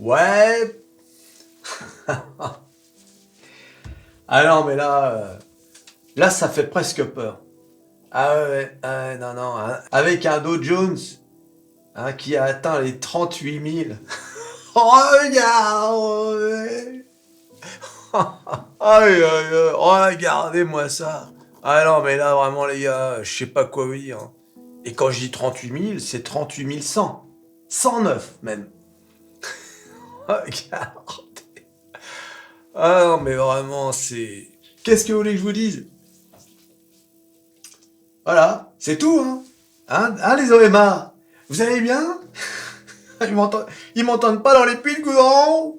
Ouais. Ah non, mais là, ça fait presque peur. Ah ouais, non, non, hein. Avec un Dow Jones hein, qui a atteint les 38 000. Regardez. Aïe, aïe, aïe. Regardez-moi ça. Ah non, mais là, vraiment, les gars, je sais pas quoi vous dire, hein. Et quand je dis 38 000, c'est 38 100. 109 même. Regardez. Ah non, mais vraiment, c'est... Qu'est-ce que vous voulez que je vous dise? Voilà, c'est tout, hein. Hein, les OMA? Vous allez bien? Ils m'entendent pas dans les puits de goudron?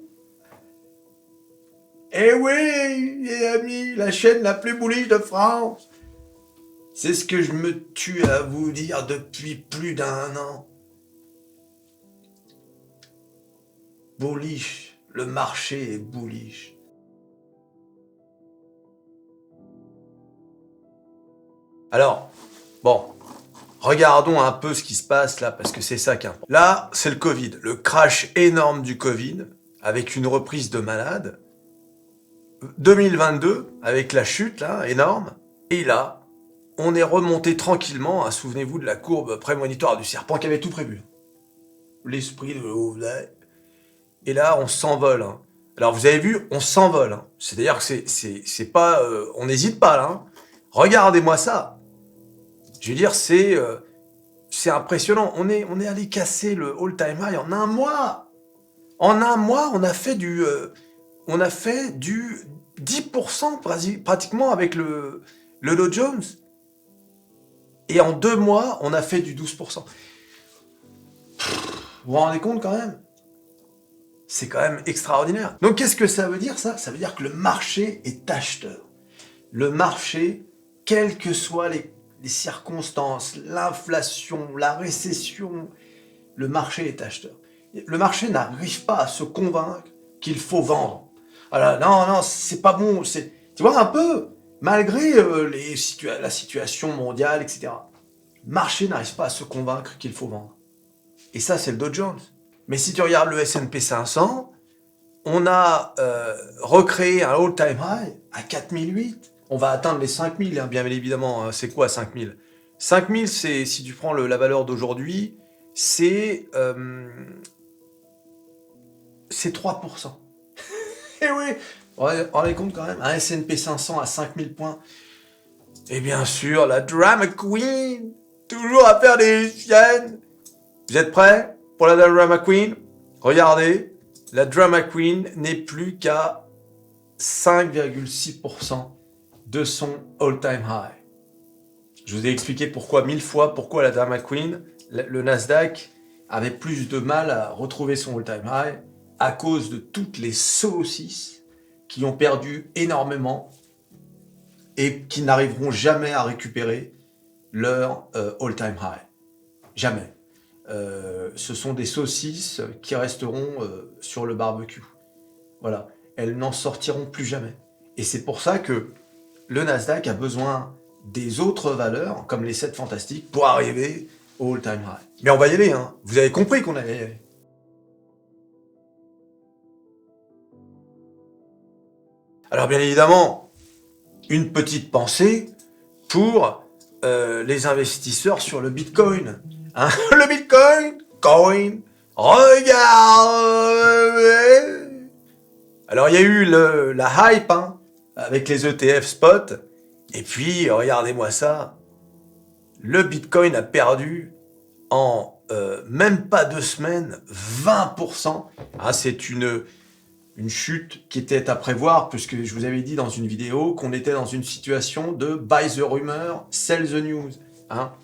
Eh oui, les amis, la chaîne la plus bullish de France. C'est ce que je me tue à vous dire depuis plus d'1 an. Bullish, le marché est bullish. Alors, bon, regardons un peu ce qui se passe là, parce que c'est ça qui est important. Là, c'est le Covid, le crash énorme du Covid, avec une reprise de malade. 2022, avec la chute là, énorme. Et là, on est remonté tranquillement, hein, souvenez-vous de la courbe prémonitoire du serpent qui avait tout prévu. L'esprit de l'Ouvlet. Et là, on s'envole, hein. Alors vous avez vu, on s'envole, hein. C'est-à-dire que c'est pas... on n'hésite pas là, hein. Regardez-moi ça. Je veux dire, c'est impressionnant. On est allé casser le all-time high en 1 mois. En 1 mois, on a fait du 10% pratiquement avec le Dow Jones. Et en 2 mois, on a fait du 12%. Vous vous rendez compte quand même? C'est quand même extraordinaire. Donc qu'est-ce que ça veut dire ça? Ça veut dire que le marché est acheteur. Le marché, quelles que soient les circonstances, l'inflation, la récession, le marché est acheteur. Le marché n'arrive pas à se convaincre qu'il faut vendre. Voilà, non, non, c'est pas bon. Tu vois un peu, malgré la situation mondiale, etc. Le marché n'arrive pas à se convaincre qu'il faut vendre. Et ça, c'est le Dow Jones. Mais si tu regardes le S&P 500, on a recréé un all-time high à 4008. On va atteindre les 5000, hein, bien évidemment. Hein. C'est quoi 5000? 5000, c'est, si tu prends la valeur d'aujourd'hui, c'est 3%. Et oui, vous vous rendez compte quand même, un S&P 500 à 5000 points. Et bien sûr, la Drama Queen, toujours à faire des siennes. Vous êtes prêts pour la Drama Queen? Regardez, la Drama Queen n'est plus qu'à 5,6% de son all-time high. Je vous ai expliqué pourquoi 1000 fois, pourquoi la Drama Queen, le Nasdaq avait plus de mal à retrouver son all-time high à cause de toutes les saucisses qui ont perdu énormément et qui n'arriveront jamais à récupérer leur all-time high. Jamais. Ce sont des saucisses qui resteront sur le barbecue. Voilà. Elles n'en sortiront plus jamais. Et c'est pour ça que le Nasdaq a besoin des autres valeurs, comme les 7 fantastiques, pour arriver au all-time high. Mais on va y aller, hein. Vous avez compris qu'on allait y aller. Alors bien évidemment, une petite pensée pour les investisseurs sur le Bitcoin. Hein, le Bitcoin, regardez. Alors il y a eu la hype hein, avec les ETF spot. Et puis, regardez-moi ça. Le Bitcoin a perdu en même pas 2 semaines 20%. Ah, c'est une chute qui était à prévoir, puisque je vous avais dit dans une vidéo qu'on était dans une situation de buy the rumor, sell the news. Hein.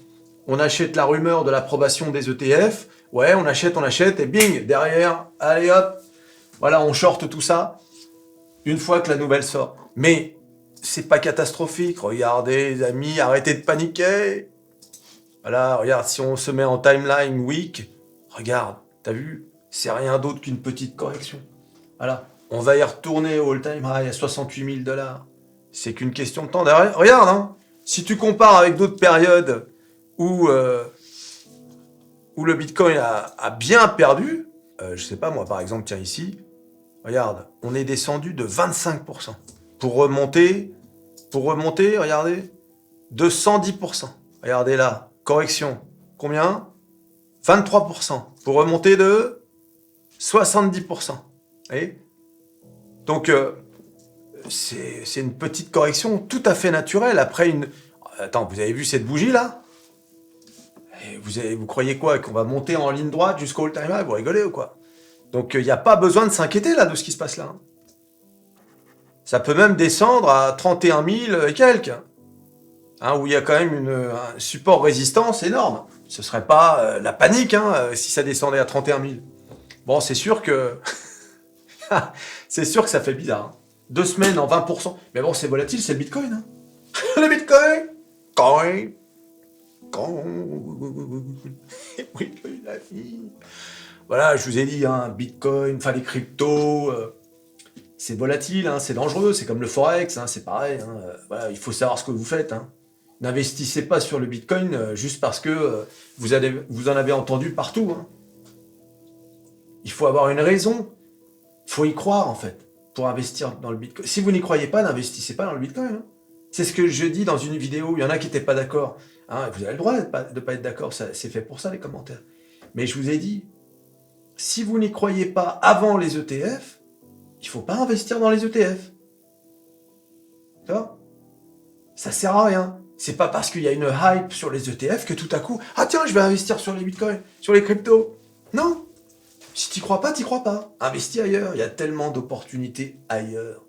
On achète la rumeur de l'approbation des ETF, ouais, on achète, et bing, derrière, allez hop, voilà, on short tout ça, une fois que la nouvelle sort. Mais c'est pas catastrophique, regardez les amis, arrêtez de paniquer. Voilà, regarde, si on se met en timeline week, regarde, t'as vu, c'est rien d'autre qu'une petite correction. Voilà, on va y retourner au all-time high à 68 000 $. C'est qu'une question de temps. Regarde, hein, si tu compares avec d'autres périodes où le Bitcoin a bien perdu, je sais pas moi, par exemple, tiens ici, regarde, on est descendu de 25%. Pour remonter, regardez, de 110%. Regardez là, correction. Combien? 23%. Pour remonter de 70%. Vous voyez? Donc, c'est une petite correction tout à fait naturelle après une... Attends, vous avez vu cette bougie là? Et vous croyez quoi? Qu'on va monter en ligne droite jusqu'au all-time high? Vous rigolez ou quoi? Donc, il n'y a pas besoin de s'inquiéter là de ce qui se passe là. Ça peut même descendre à 31 000 et quelques. Où il y a quand même un support résistance énorme. Ce serait pas la panique si ça descendait à 31 000. Bon, c'est sûr que... c'est sûr que ça fait bizarre. 2 semaines en 20%. Mais bon, c'est volatile, c'est le Bitcoin. Le Bitcoin. Coin. Oui, la vie. Voilà, je vous ai dit, Bitcoin, enfin les cryptos, c'est volatile, c'est dangereux, c'est comme le Forex, c'est pareil. Voilà, il faut savoir ce que vous faites. N'investissez pas sur le Bitcoin juste parce que vous en avez entendu partout. Il faut avoir une raison. Il faut y croire, en fait, pour investir dans le Bitcoin. Si vous n'y croyez pas, n'investissez pas dans le Bitcoin. C'est ce que je dis dans une vidéo. Il y en a qui n'étaient pas d'accord. Vous avez le droit de ne pas être d'accord. C'est fait pour ça, les commentaires. Mais je vous ai dit, si vous n'y croyez pas avant les ETF, il ne faut pas investir dans les ETF. Ça sert à rien. C'est pas parce qu'il y a une hype sur les ETF que tout à coup, tiens, je vais investir sur les bitcoins, sur les cryptos. Non. Si t'y crois pas, t'y crois pas. Investis ailleurs. Il y a tellement d'opportunités ailleurs.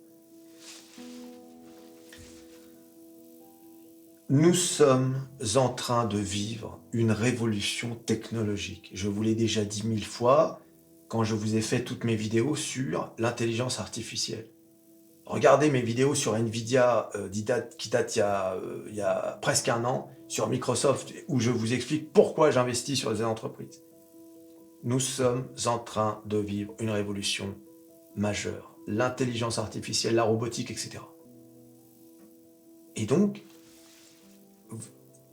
Nous sommes en train de vivre une révolution technologique. Je vous l'ai déjà dit 1000 fois quand je vous ai fait toutes mes vidéos sur l'intelligence artificielle. Regardez mes vidéos sur Nvidia qui datent il y a presque 1 an, sur Microsoft, où je vous explique pourquoi j'investis sur les entreprises. Nous sommes en train de vivre une révolution majeure. L'intelligence artificielle, la robotique, etc. Et donc,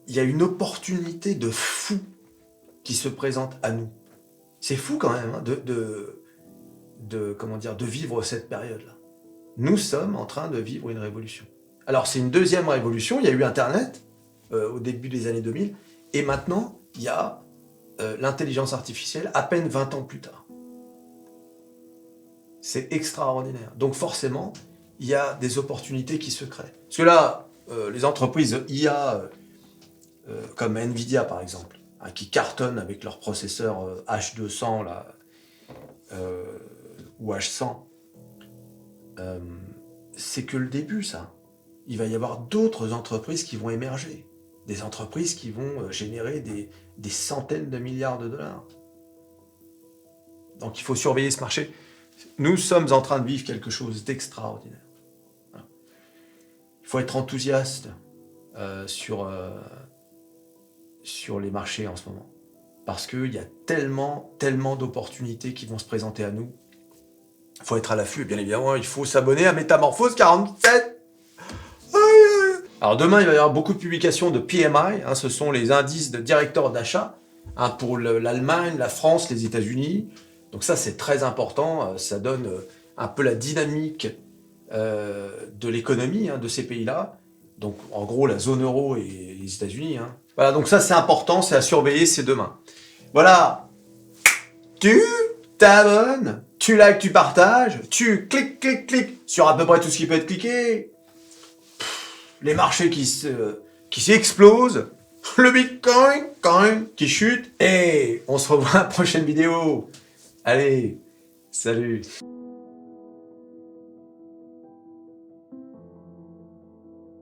il y a une opportunité de fou qui se présente à nous. C'est fou quand même de vivre cette période-là. Nous sommes en train de vivre une révolution. Alors c'est une deuxième révolution, il y a eu Internet au début des années 2000, et maintenant il y a l'intelligence artificielle à peine 20 ans plus tard. C'est extraordinaire. Donc forcément, il y a des opportunités qui se créent. Parce que là, les entreprises IA, comme Nvidia par exemple, qui cartonnent avec leurs processeurs H200 là, ou H100, c'est que le début, ça. Il va y avoir d'autres entreprises qui vont émerger. Des entreprises qui vont générer des centaines de milliards de dollars. Donc il faut surveiller ce marché. Nous sommes en train de vivre quelque chose d'extraordinaire. Voilà. Il faut être enthousiaste sur les marchés en ce moment. Parce qu'il y a tellement d'opportunités qui vont se présenter à nous. Il faut être à l'affût, et bien évidemment, il faut s'abonner à Métamorphose 47. Alors demain, il va y avoir beaucoup de publications de PMI, ce sont les indices de directeurs d'achat, pour l'Allemagne, la France, les États-Unis. Donc ça, c'est très important, ça donne un peu la dynamique de l'économie de ces pays-là. Donc en gros, la zone euro et les États-Unis. Voilà, donc ça, c'est important, c'est à surveiller, c'est demain. Voilà, tu t'abonnes, tu likes, tu partages, tu cliques sur à peu près tout ce qui peut être cliqué. Les marchés qui s'explosent, le Bitcoin qui chute, et on se revoit à la prochaine vidéo. Allez, salut.